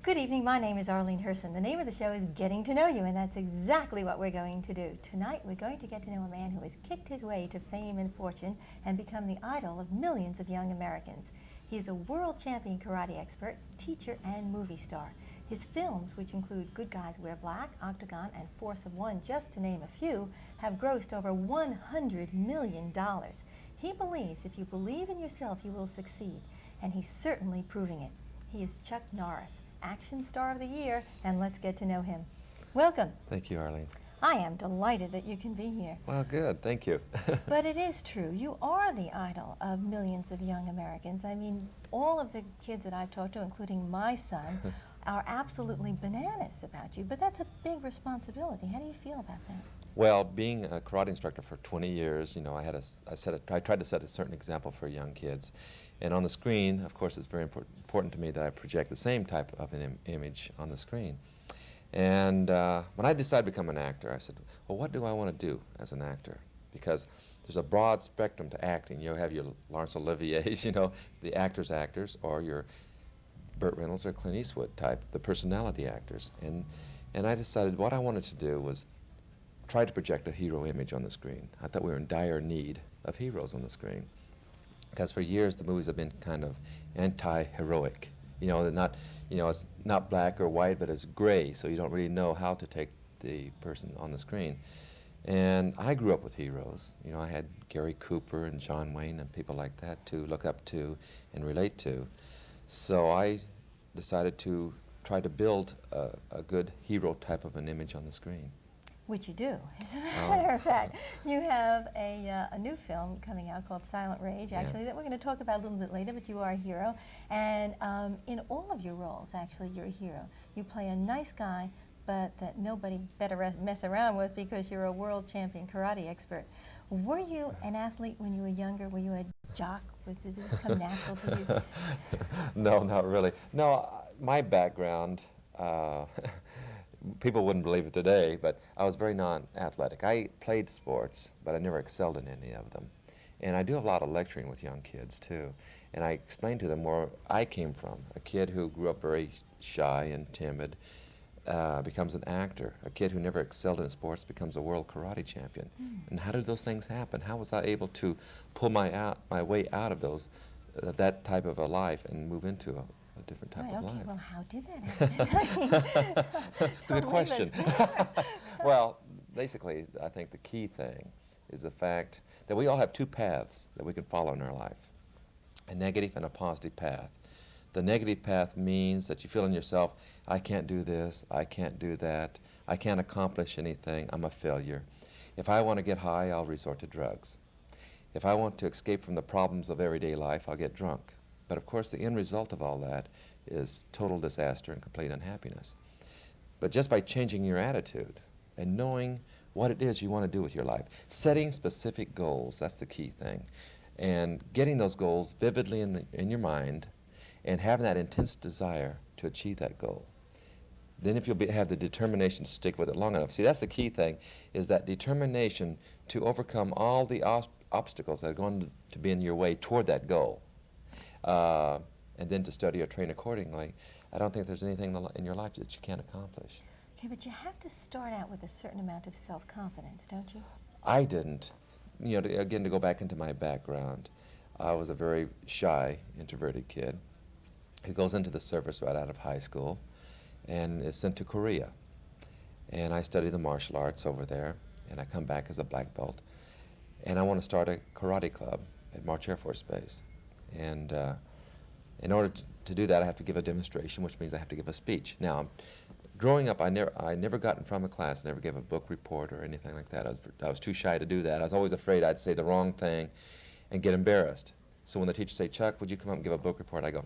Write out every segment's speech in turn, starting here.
Good evening, my name is Arlene Herson. The name of the show is Getting to Know You, and that's exactly what we're going to do. Tonight, we're going to get to know a man who has kicked his way to fame and fortune and become the idol of millions of young Americans. He is a world champion karate expert, teacher, and movie star. His films, which include Good Guys Wear Black, Octagon, and Force of One, just to name a few, have grossed over $100 million. He believes if you believe in yourself, you will succeed, and he's certainly proving it. He is Chuck Norris, Action Star of the Year, and let's get to know him. Welcome. Thank you, Arlene. I am delighted that you can be here. Well, good. Thank you. But it is true. You are the idol of millions of young Americans. I mean, all of the kids that I've talked to, including my son, are absolutely bananas about you. But that's a big responsibility. How do you feel about that? Well, being a karate instructor for 20 years, you know, I tried to set a certain example for young kids. And on the screen, of course, it's very important to me that I project the same type of an image on the screen. And when I decided to become an actor, I said, well, what do I want to do as an actor? Because there's a broad spectrum to acting. You have your Laurence Olivier's, you know, the actors, or your Burt Reynolds or Clint Eastwood type, the personality actors. And I decided what I wanted to do was try to project a hero image on the screen. I thought we were in dire need of heroes on the screen. Because for years the movies have been kind of anti-heroic. You know, they're not, you know, it's not black or white, but it's gray, so you don't really know how to take the person on the screen. And I grew up with heroes. You know, I had Gary Cooper and John Wayne and people like that to look up to and relate to. So I decided to try to build a good hero type of an image on the screen. Which you do. As a matter of fact, you have a new film coming out called Silent Rage, actually, that we're going to talk about a little bit later, but you are a hero. And in all of your roles, actually, you're a hero. You play a nice guy, but that nobody better mess around with because you're a world champion karate expert. Were you an athlete when you were younger? Were you a jock? Did this come natural to you? No, not really. No, my background, people wouldn't believe it today, but I was very non-athletic. I played sports, but I never excelled in any of them. And I do a lot of lecturing with young kids, too. And I explain to them where I came from. A kid who grew up very shy and timid becomes an actor. A kid who never excelled in sports becomes a world karate champion. And how did those things happen? How was I able to pull my way out of that type of a life and move into a different type of life? Well, how did that happen? It's a good question. Well, basically, I think the key thing is the fact that we all have two paths that we can follow in our life, a negative and a positive path. The negative path means that you feel in yourself, I can't do this, I can't do that, I can't accomplish anything, I'm a failure. If I want to get high, I'll resort to drugs. If I want to escape from the problems of everyday life, I'll get drunk. But of course, the end result of all that is total disaster and complete unhappiness. But just by changing your attitude and knowing what it is you want to do with your life, setting specific goals, that's the key thing, and getting those goals vividly in your mind and having that intense desire to achieve that goal. Then if you'll have the determination to stick with it long enough. See, that's the key thing, is that determination to overcome all the obstacles that are going to be in your way toward that goal. And then to study or train accordingly. I don't think there's anything in your life that you can't accomplish. Okay, but you have to start out with a certain amount of self-confidence, don't you? I didn't. You know, again, to go back into my background, I was a very shy, introverted kid who goes into the service right out of high school and is sent to Korea. And I study the martial arts over there, and I come back as a black belt. And I want to start a karate club at March Air Force Base. And in order to do that, I have to give a demonstration, which means I have to give a speech. Now, growing up, I never got in front of a class, never gave a book report or anything like that. I was too shy to do that. I was always afraid I'd say the wrong thing and get embarrassed. So when the teacher say, Chuck, would you come up and give a book report? I go,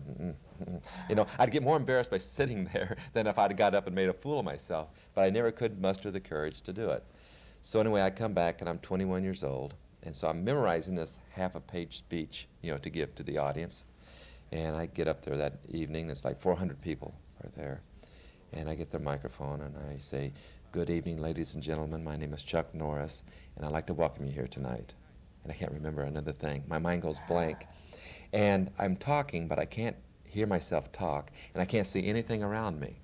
You know, I'd get more embarrassed by sitting there than if I'd got up and made a fool of myself. But I never could muster the courage to do it. So anyway, I come back and I'm 21 years old. And so I'm memorizing this half-a-page speech, you know, to give to the audience. And I get up there that evening. It's like 400 people are there. And I get the microphone and I say, good evening, ladies and gentlemen. My name is Chuck Norris, and I'd like to welcome you here tonight. And I can't remember another thing. My mind goes blank. And I'm talking, but I can't hear myself talk, and I can't see anything around me.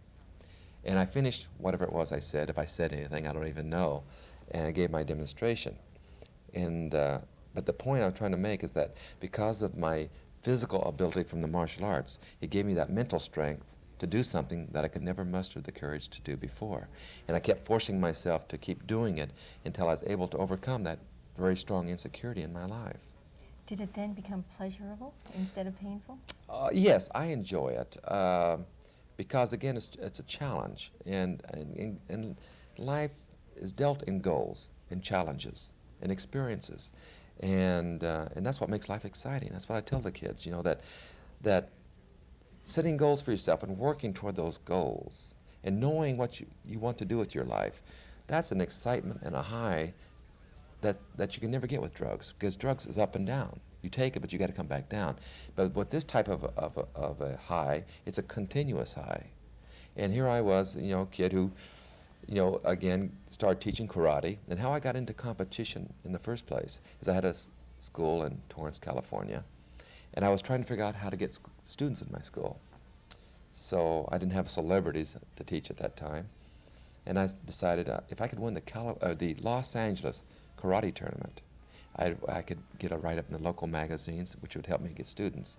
And I finished whatever it was I said. If I said anything, I don't even know. And I gave my demonstration. And but the point I'm trying to make is that because of my physical ability from the martial arts, it gave me that mental strength to do something that I could never muster the courage to do before. And I kept forcing myself to keep doing it until I was able to overcome that very strong insecurity in my life. Did it then become pleasurable instead of painful? Yes, I enjoy it because, again, it's a challenge. And life is dealt in goals and challenges and experiences. And that's what makes life exciting. That's what I tell the kids, you know, that setting goals for yourself and working toward those goals and knowing what you want to do with your life, that's an excitement and a high that you can never get with drugs, because drugs is up and down. You take it, but you got to come back down. But with this type of a high, it's a continuous high. And here I was, you know, a kid who, you know, again, started teaching karate. And how I got into competition in the first place is I had a school in Torrance, California, and I was trying to figure out how to get students in my school. So I didn't have celebrities to teach at that time. And I decided if I could win the Los Angeles karate tournament, I could get a write-up in the local magazines, which would help me get students.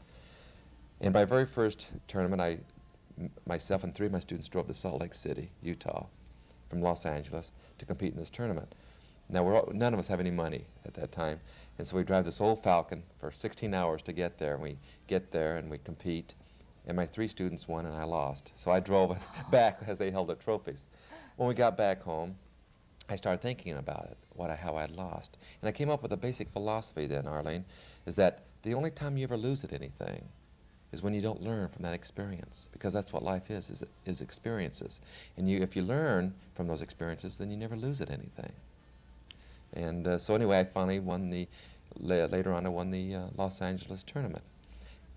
And my very first tournament, myself and 3 of my students drove to Salt Lake City, Utah, from Los Angeles to compete in this tournament. Now, none of us have any money at that time, and so we drive this old Falcon for 16 hours to get there. And we get there and we compete, and my 3 students won and I lost. So I drove back as they held the trophies. When we got back home, I started thinking about it, how I'd lost. And I came up with a basic philosophy then, Arlene, is that the only time you ever lose at anything is when you don't learn from that experience, because that's what life is experiences. And if you learn from those experiences, then you never lose at anything. And so anyway, I finally won later on I won the Los Angeles tournament.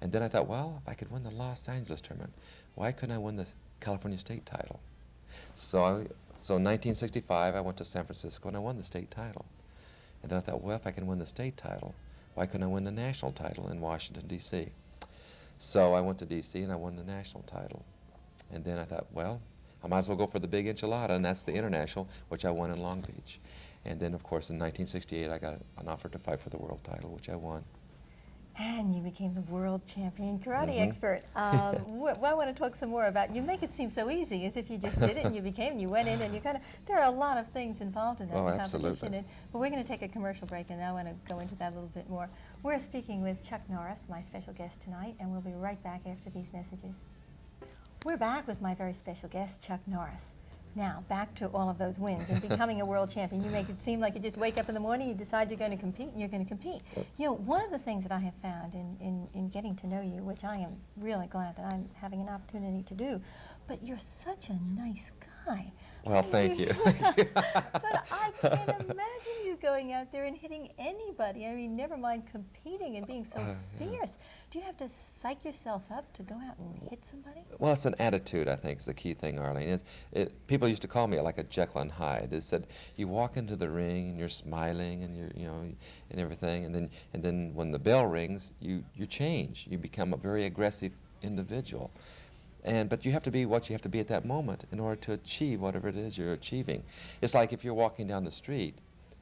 And then I thought, well, if I could win the Los Angeles tournament, why couldn't I win the California state title? So in 1965, I went to San Francisco and I won the state title. And then I thought, well, if I can win the state title, why couldn't I win the national title in Washington, D.C.? So I went to D.C. and I won the national title. And then I thought, well, I might as well go for the big enchilada, and that's the international, which I won in Long Beach. And then, of course, in 1968, I got an offer to fight for the world title, which I won. And you became the world champion karate expert. I want to talk some more about, you make it seem so easy, as if you just did it and you went in and you kind of, there are a lot of things involved in that competition. But we're going to take a commercial break, and I want to go into that a little bit more. We're speaking with Chuck Norris, my special guest tonight, and we'll be right back after these messages. We're back with my very special guest, Chuck Norris. Now, back to all of those wins and becoming a world champion. You make it seem like you just wake up in the morning, you decide you're going to compete, and you're going to compete. You know, one of the things that I have found in getting to know you, which I am really glad that I'm having an opportunity to do, but you're such a nice guy. Well, thank you. But I can't imagine you going out there and hitting anybody. I mean, never mind competing and being so fierce. Do you have to psych yourself up to go out and hit somebody? Well, it's an attitude, I think, is the key thing, Arlene. People used to call me like a Jekyll and Hyde. They said, you walk into the ring and you're smiling and and everything, and then when the bell rings, you change. You become a very aggressive individual. But you have to be what you have to be at that moment in order to achieve whatever it is you're achieving. It's like if you're walking down the street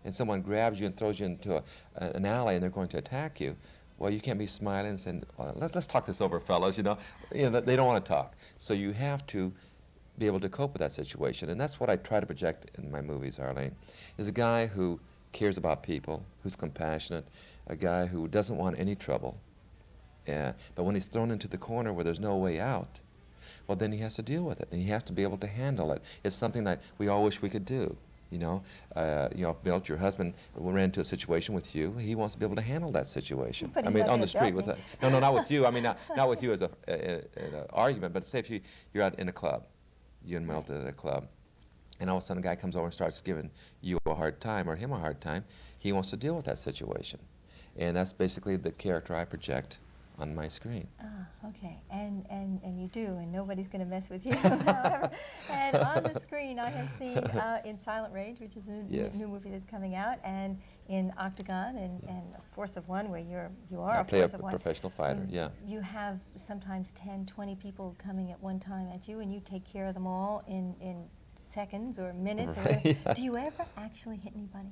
and someone grabs you and throws you into an alley and they're going to attack you. Well, you can't be smiling and saying, well, let's talk this over, fellas, they don't want to talk. So you have to be able to cope with that situation. And that's what I try to project in my movies, Arlene, is a guy who cares about people, who's compassionate, a guy who doesn't want any trouble. But when he's thrown into the corner where there's no way out, well, then he has to deal with it, and he has to be able to handle it. It's something that we all wish we could do. Milt, your husband ran into a situation with you. He wants to be able to handle that situation. But I mean, on the street with no, not with you. I mean, not with you as an argument. But say if you're out in a club, you and Milt at a club, and all of a sudden a guy comes over and starts giving you a hard time or him a hard time. He wants to deal with that situation, and that's basically the character I project on my screen. Ah, okay. And you do, and nobody's going to mess with you, however. And on the screen, I have seen in Silent Rage, which is a new movie that's coming out, and in Octagon and A Force of One, where you are I a play force a of one. professional fighter, yeah. You have sometimes 10, 20 people coming at one time at you, and you take care of them all in seconds or minutes. Right, or yeah. Do you ever actually hit anybody?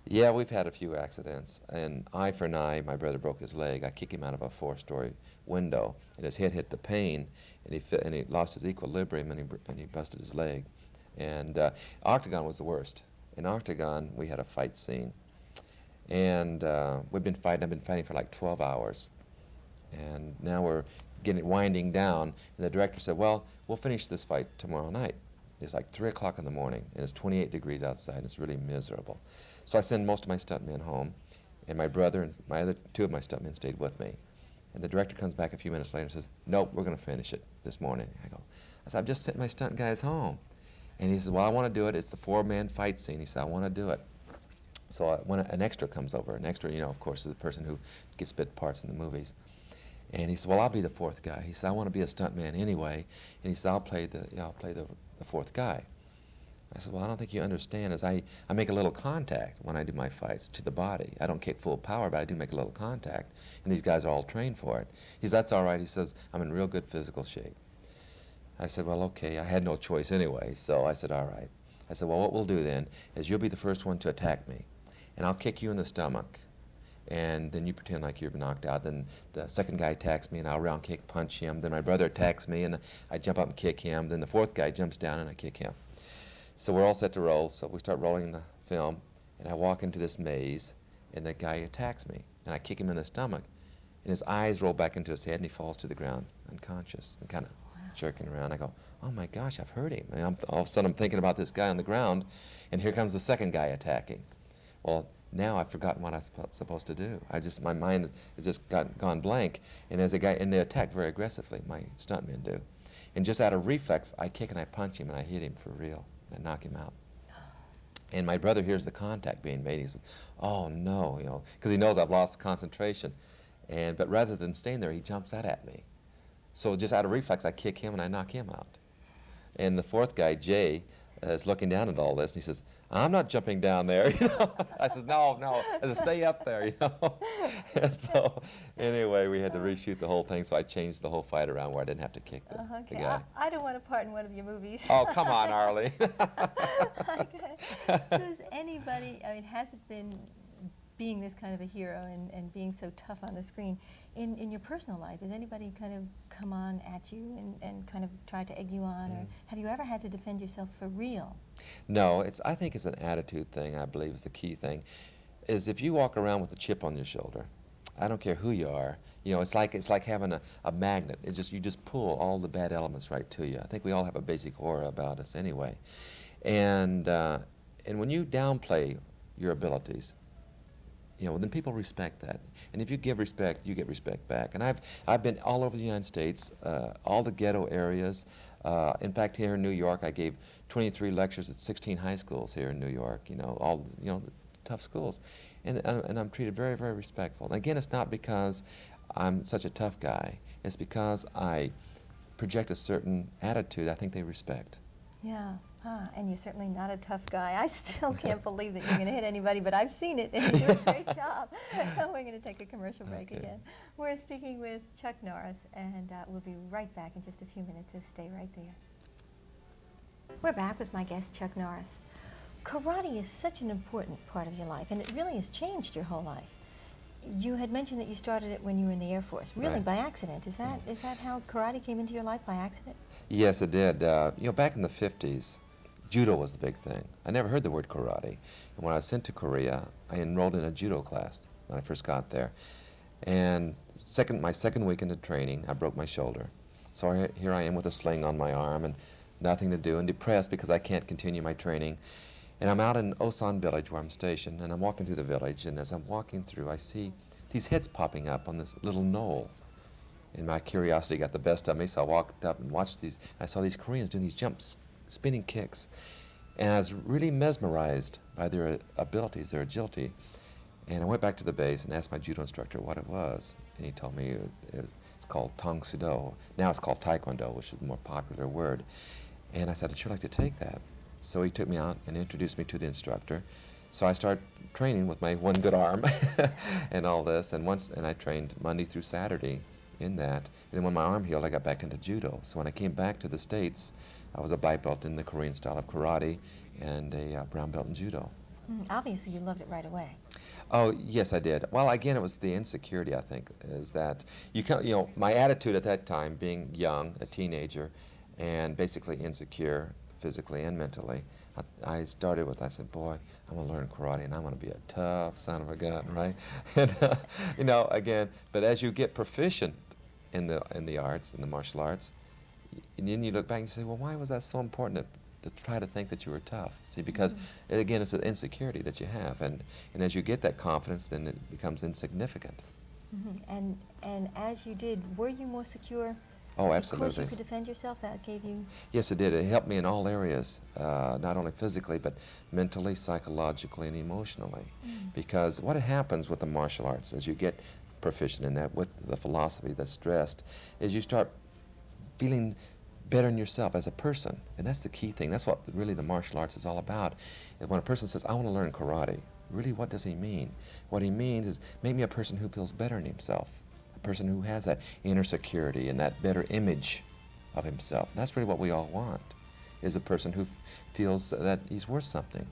Yeah, we've had a few accidents, and eye for an eye, my brother broke his leg. I kicked him out of a 4-story window, and his head hit the pane, and he lost his equilibrium, and he busted his leg. And Octagon was the worst. In Octagon, we had a fight scene, and I've been fighting for like 12 hours, and now we're winding down, and the director said, well, we'll finish this fight tomorrow night. It's like 3 o'clock in the morning, and it's 28 degrees outside, and it's really miserable. So I send most of my stuntmen home, and my brother and my other 2 of my stuntmen stayed with me. And the director comes back a few minutes later and says, nope, we're going to finish it this morning. I said, I've just sent my stunt guys home. And he says, well, I want to do it. It's the 4-man fight scene. He said, I want to do it. So when an extra comes over, an extra, of course, is the person who gets bit parts in the movies. And he said, well, I'll be the 4th guy. He said, I want to be a stuntman anyway. And he said, I'll play the 4th guy. I said, well, I don't think you understand. I make a little contact when I do my fights to the body. I don't kick full power, but I do make a little contact. And these guys are all trained for it. He says, that's all right. He says, I'm in real good physical shape. I said, well, okay. I had no choice anyway, so I said, all right. I said, well, what we'll do then is you'll be the first one to attack me, and I'll kick you in the stomach. And then you pretend like you've been knocked out. Then the second guy attacks me, and I'll round kick punch him. Then my brother attacks me, and I jump up and kick him. Then the 4th guy jumps down, and I kick him. So we're all set to roll, so we start rolling the film, and I walk into this maze, and the guy attacks me, and I kick him in the stomach, and his eyes roll back into his head, and he falls to the ground unconscious and kind of jerking around. I go, oh my gosh, I've hurt him. And all of a sudden I'm thinking about this guy on the ground, and here comes the second guy attacking. Well, now I've forgotten what I'm supposed to do. My mind has just gone blank, and they attack very aggressively, my stuntmen do. And just out of reflex, I kick and I punch him, and I hit him for real. I knock him out. And my brother hears the contact being made. He says, oh no, because he knows I've lost concentration. But rather than staying there, he jumps out at me. So just out of reflex, I kick him and I knock him out. And the 4th guy, Jay, is looking down at all this, and he says, I'm not jumping down there. I said, no. I said, stay up there. And so anyway, we had to reshoot the whole thing, so I changed the whole fight around where I didn't have to kick the guy. I don't want to part in one of your movies. Oh, come on, Arlene. Does anybody, has it been being this kind of a hero and being so tough on the screen, in your personal life, has anybody kind of come on at you and kind of tried to egg you on, or have you ever had to defend yourself for real? No, I think it's an attitude thing, I believe is the key thing, is if you walk around with a chip on your shoulder, I don't care who you are, it's like having a magnet. You just pull all the bad elements right to you. I think we all have a basic aura about us anyway. And when you downplay your abilities, then people respect that. And if you give respect, you get respect back. And I've been all over the United States, all the ghetto areas. In fact, here in New York, I gave 23 lectures at 16 high schools here in New York, all tough schools. And I'm treated very, very respectful. And again, it's not because I'm such a tough guy. It's because I project a certain attitude I think they respect. Yeah. And you're certainly not a tough guy. I still can't believe that you're going to hit anybody, but I've seen it, and you do a great job. We're going to take a commercial break again. We're speaking with Chuck Norris, and we'll be right back in just a few minutes, so stay right there. We're back with my guest, Chuck Norris. Karate is such an important part of your life, and it really has changed your whole life. You had mentioned that you started it when you were in the Air Force, really by accident. Is that how karate came into your life, by accident? Yes, it did. Back in the 50s, judo was the big thing. I never heard the word karate. And when I was sent to Korea, I enrolled in a judo class when I first got there. And my second week into training, I broke my shoulder. So here I am with a sling on my arm and nothing to do, and depressed because I can't continue my training. And I'm out in Osan village where I'm stationed, and I'm walking through the village, and as I'm walking through, I see these heads popping up on this little knoll. And my curiosity got the best of me, so I walked up and watched these. I saw these Koreans doing these jumps, spinning kicks. And I was really mesmerized by their abilities, their agility. And I went back to the base and asked my judo instructor what it was. And he told me it's called Tang Sudo. Now it's called Taekwondo, which is a more popular word. And I said, I'd sure like to take that. So he took me out and introduced me to the instructor. So I started training with my one good arm and all this. And I trained Monday through Saturday in that. And then when my arm healed, I got back into judo. So when I came back to the States, I was a black belt in the Korean style of karate and a brown belt in judo. Obviously, you loved it right away. Oh, yes, I did. Well, again, it was the insecurity, I think, is that my attitude at that time, being young, a teenager, and basically insecure physically and mentally, I said, boy, I'm going to learn karate, and I'm going to be a tough son of a gun, right? And, again, but as you get proficient in the arts, in the martial arts, and then you look back and you say, well, why was that so important to try to think that you were tough? See, because, again, it's an insecurity that you have, and as you get that confidence, then it becomes insignificant. And as you did, were you more secure? Oh, Because absolutely. you could defend yourself, that gave you... Yes, it did. It helped me in all areas, not only physically, but mentally, psychologically, and emotionally. Because what happens with the martial arts, as you get proficient in that, with the philosophy that's stressed, is you start feeling better in yourself as a person. And that's the key thing. That's what really the martial arts is all about. And when a person says, I want to learn karate, really what does he mean? What he means is make me a person who feels better in himself, a person who has that inner security and that better image of himself. And that's really what we all want, is a person who feels that he's worth something.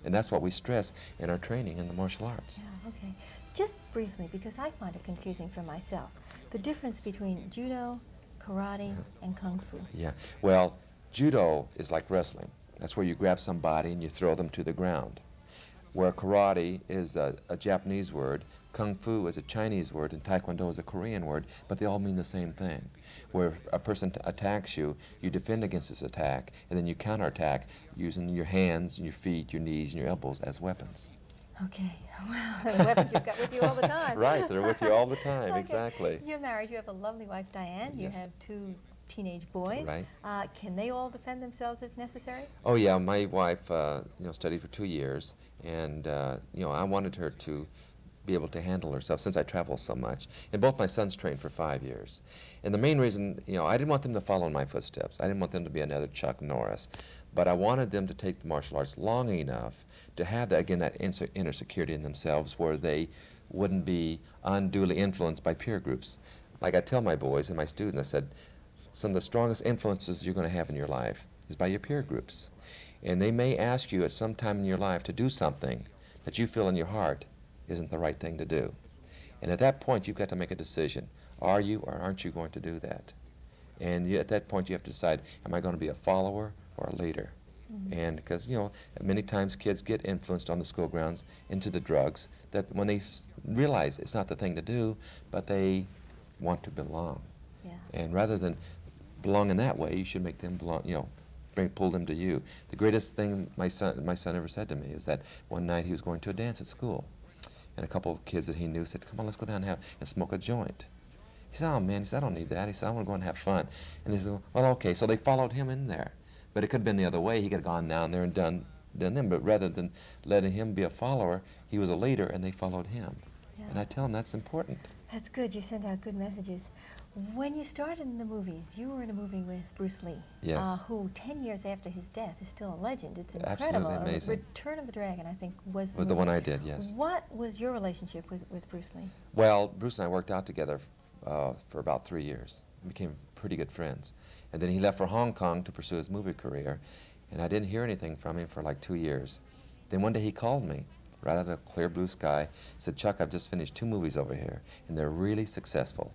And that's what we stress in our training in the martial arts. Yeah, okay. Just briefly, because I find it confusing for myself, the difference between judo, karate, and kung fu. Yeah, well, judo is like wrestling. That's where you grab somebody and you throw them to the ground. Where karate is a Japanese word, kung fu is a Chinese word, and taekwondo is a Korean word, but they all mean the same thing. Where a person attacks you, you defend against this attack, and then you counterattack using your hands, your feet, your knees, and your elbows as weapons. Okay, well, the weapons you've got with you all the time. Right, they're with you all the time, Okay. Exactly. You're married, you have a lovely wife, Diane. Yes. You have 2 teenage boys. Right. Can they all defend themselves if necessary? Oh yeah, my wife, studied for 2 years, and I wanted her to be able to handle herself since I travel so much. And both my sons trained for 5 years. And the main reason, I didn't want them to follow in my footsteps. I didn't want them to be another Chuck Norris. But I wanted them to take the martial arts long enough to have that, again, that inner security in themselves where they wouldn't be unduly influenced by peer groups. Like I tell my boys and my students, I said, some of the strongest influences you're going to have in your life is by your peer groups. And they may ask you at some time in your life to do something that you feel in your heart isn't the right thing to do. And at that point, you've got to make a decision. Are you or aren't you going to do that? And at that point, you have to decide, am I going to be a follower or a leader? And because, many times kids get influenced on the school grounds into the drugs that when they realize it's not the thing to do, but they want to belong. Yeah. And rather than belong in that way, you should make them belong, pull them to you. The greatest thing my son ever said to me is that one night he was going to a dance at school, and a couple of kids that he knew said, come on, let's go down and smoke a joint. He said, oh man, I don't need that. He said, I want to go and have fun. And he said, well, okay. So they followed him in there. But it could have been the other way. He could have gone down there and done them. But rather than letting him be a follower, he was a leader, and they followed him. Yeah. And I tell him that's important. That's good. You send out good messages. When you started in the movies, you were in a movie with Bruce Lee, Yes. who 10 years after his death is still a legend. It's Absolutely incredible. amazing. Return of the Dragon, I think, was the Was the movie. one I did, yes. What was your relationship with Bruce Lee? Well, Bruce and I worked out together for about 3 years. We became pretty good friends. And then he left for Hong Kong to pursue his movie career, and I didn't hear anything from him for like 2 years. Then one day he called me, right out of the clear blue sky, said, Chuck, I've just finished 2 movies over here, and they're really successful.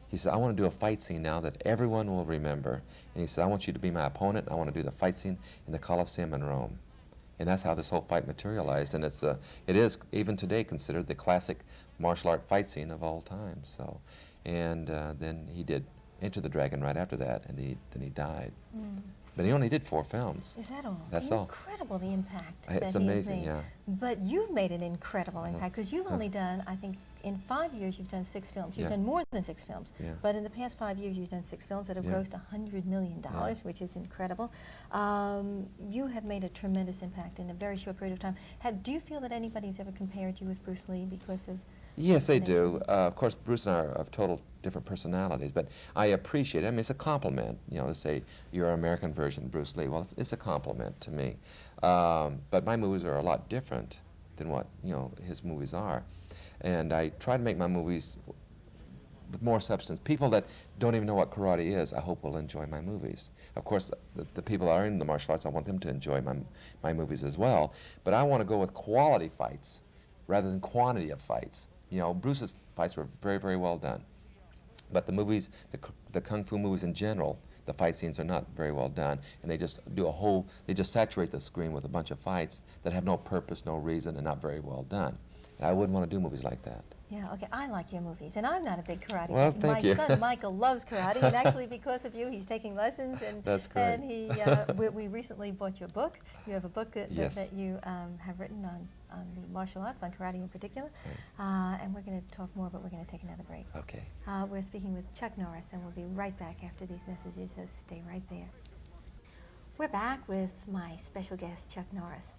He said, I want to do a fight scene now that everyone will remember. And he said, I want you to be my opponent, and I want to do the fight scene in the Colosseum in Rome. And that's how this whole fight materialized, and it is, even today, considered the classic martial art fight scene of all time. So, and then he did Enter the Dragon right after that, and then he died. But he only did 4 films. Is that all? That's all. Incredible, the impact It's that amazing, he's made. yeah. But you've made an incredible impact, because you've only done, I think, in 5 years you've done 6 films. You've Yeah. done more than 6 films. Yeah. But in the past 5 years you've done 6 films that have Yeah. grossed $100 million, Yeah. which is incredible. You have made a tremendous impact in a very short period of time. Do you feel that anybody's ever compared you with Bruce Lee because of... Yes, they the do. nature Of course, Bruce and I are of total different personalities, but I appreciate it. I mean, it's a compliment, you know, to say you're an American version of Bruce Lee. Well, it's a compliment to me. But my movies are a lot different than what, you know, his movies are. And I try to make my movies with more substance. People that don't even know what karate is, I hope will enjoy my movies. Of course, the people that are in the martial arts, I want them to enjoy my movies as well. But I want to go with quality fights rather than quantity of fights. You know, Bruce's fights were very, very well done. But the movies, the kung fu movies in general, the fight scenes are not very well done, and they just they just saturate the screen with a bunch of fights that have no purpose, no reason, and not very well done. And I wouldn't want to do movies like that. Yeah, okay, I like your movies, and I'm not a big karate Well, fan. thank you. My son Michael loves karate, and actually because of you, he's taking lessons, and That's great. And we recently bought your book. You have a book that Yes. you have written on the martial arts, on karate in particular, and we're going to talk more, but we're going to take another break. Okay. We're speaking with Chuck Norris, and we'll be right back after these messages, so stay right there. We're back with my special guest, Chuck Norris.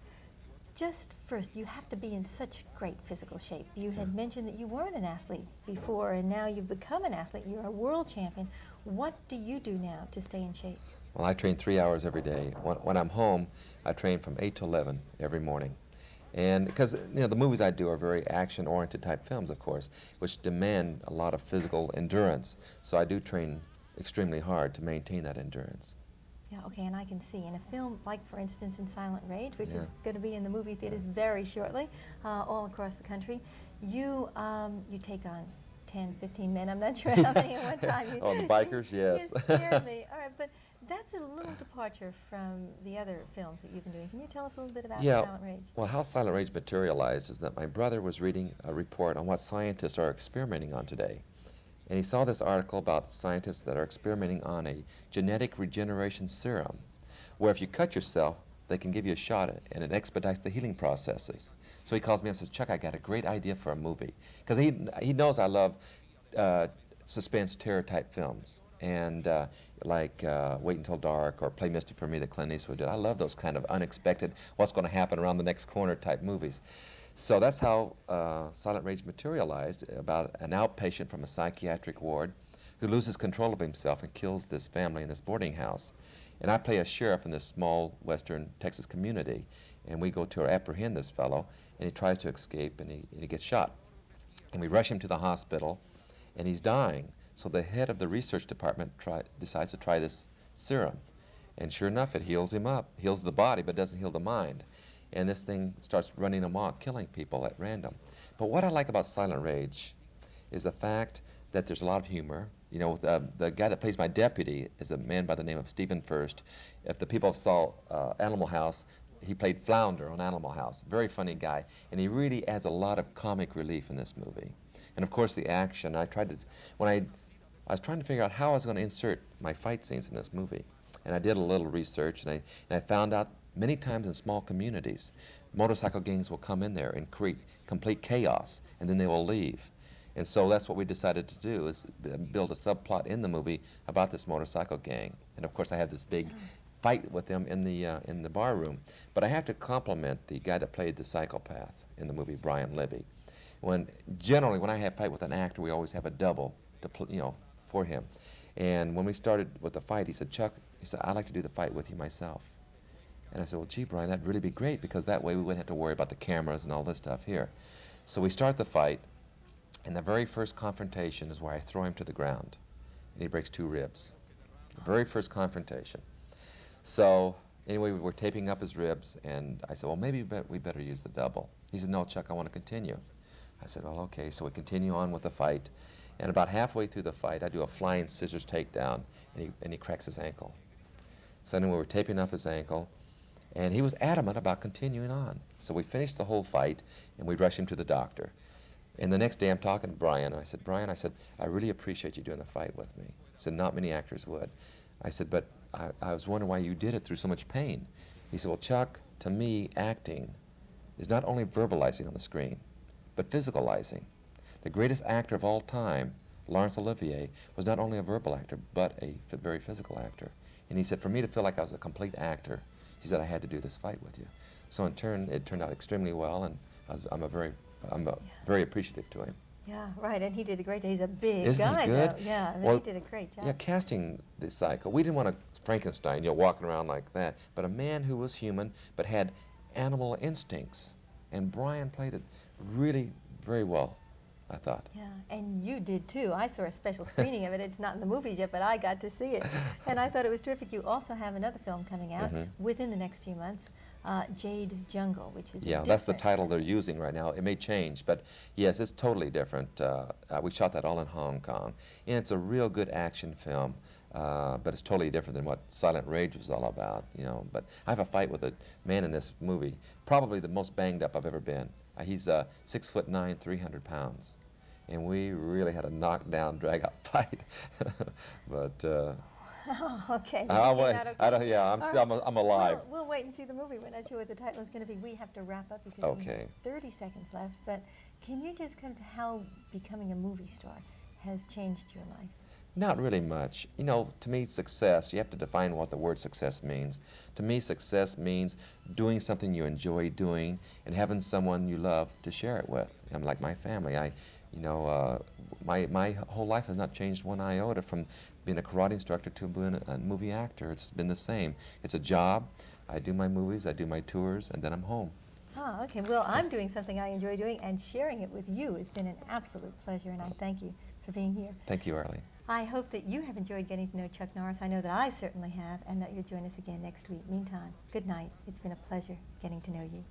Just first, you have to be in such great physical shape. You had mentioned that you weren't an athlete before, and now you've become an athlete. You're a world champion. What do you do now to stay in shape? Well, I train 3 hours every day. When I'm home, I train from 8 to 11 every morning. And because, you know, the movies I do are very action-oriented type films, of course, which demand a lot of physical endurance. So I do train extremely hard to maintain that endurance. Yeah, okay, and I can see in a film like, for instance, in Silent Rage, which is Yeah. going to be in the movie theaters very shortly, all across the country, you take on 10, 15 men. I'm not sure how many at one time. Oh, the bikers, yes. You scared me. All right, but that's a little departure from the other films that you've been doing. Can you tell us a little bit about Silent Rage? Well, how Silent Rage materialized is that my brother was reading a report on what scientists are experimenting on today. And he saw this article about scientists that are experimenting on a genetic regeneration serum, where if you cut yourself, they can give you a shot and it expedites the healing processes. So he calls me up and says, Chuck, I got a great idea for a movie. Because he knows I love suspense terror type films. And like Wait Until Dark or Play Misty for Me that Clint Eastwood did. I love those kind of unexpected, what's going to happen around the next corner type movies. So that's how Silent Rage materialized, about an outpatient from a psychiatric ward who loses control of himself and kills this family in this boarding house. And I play a sheriff in this small western Texas community, and we go to apprehend this fellow, and he tries to escape, and he gets shot. And we rush him to the hospital, and he's dying. So the head of the research department decides to try this serum. And sure enough, it heals him up, heals the body, but doesn't heal the mind. And this thing starts running amok, killing people at random. But what I like about Silent Rage is the fact that there's a lot of humor. You know, the guy that plays my deputy is a man by the name of Stephen First. If the people saw Animal House, he played Flounder on Animal House. Very funny guy. And he really adds a lot of comic relief in this movie. And of course the action. I was trying to figure out how I was going to insert my fight scenes in this movie. And I did a little research, and I found out many times in small communities, motorcycle gangs will come in there and create complete chaos, and then they will leave. And so that's what we decided to do, is build a subplot in the movie about this motorcycle gang. And of course I had this big fight with them in the bar room. But I have to compliment the guy that played the psychopath in the movie, Brian Libby. Generally, when I have a fight with an actor, we always have a double for him. And when we started with the fight, he said, Chuck, I'd like to do the fight with you myself. And I said, well, gee, Brian, that'd really be great, because that way we wouldn't have to worry about the cameras and all this stuff here. So we start the fight, and the very first confrontation is where I throw him to the ground, and he breaks 2 ribs. The very first confrontation. So anyway, we were taping up his ribs, and I said, well, maybe we better use the double. He said, no, Chuck, I want to continue. I said, well, okay. So we continue on with the fight, and about halfway through the fight, I do a flying scissors takedown, and he cracks his ankle. So then we were taping up his ankle, and he was adamant about continuing on. So we finished the whole fight, and we rushed him to the doctor. And the next day I'm talking to Brian, and I said, Brian, I really appreciate you doing the fight with me. He said, not many actors would. I said, but I was wondering why you did it through so much pain. He said, well, Chuck, to me, acting is not only verbalizing on the screen, but physicalizing. The greatest actor of all time, Laurence Olivier, was not only a verbal actor, but a very physical actor. And he said, for me to feel like I was a complete actor, he said, I had to do this fight with you. So in turn, it turned out extremely well, and I'm very appreciative to him. Yeah, right, and he did a great job. He's a big Isn't guy, he good? though. Yeah, I mean, Well, he did a great job. Yeah, casting the psycho. We didn't want a Frankenstein, walking around like that, but a man who was human but had animal instincts. And Brian played it really very well, I thought. Yeah, and you did too. I saw a special screening of it. It's not in the movies yet, but I got to see it. And I thought it was terrific. You also have another film coming out within the next few months, Jade Jungle, which is Yeah, that's the title they're using right now. It may change, but yes, it's totally different. We shot that all in Hong Kong. And it's a real good action film, but it's totally different than what Silent Rage was all about, But I have a fight with a man in this movie, probably the most banged up I've ever been. He's 6'9", 300 pounds. And we really had a knockdown, drag-out fight. But Oh, okay. I'm alive. We'll wait and see the movie. We're not sure what the title is going to be. We have to wrap up because we have 30 seconds left. But can you just come to how becoming a movie star has changed your life? Not really much. To me, success, you have to define what the word success means. To me, success means doing something you enjoy doing and having someone you love to share it with. Like my family. My whole life has not changed one iota from being a karate instructor to being a movie actor. It's been the same. It's a job. I do my movies, I do my tours, and then I'm home. Ah, okay. Well, I'm doing something I enjoy doing, and sharing it with you has been an absolute pleasure, and I thank you for being here. Thank you, Arlene. I hope that you have enjoyed getting to know Chuck Norris. I know that I certainly have, and that you'll join us again next week. Meantime, good night. It's been a pleasure getting to know you.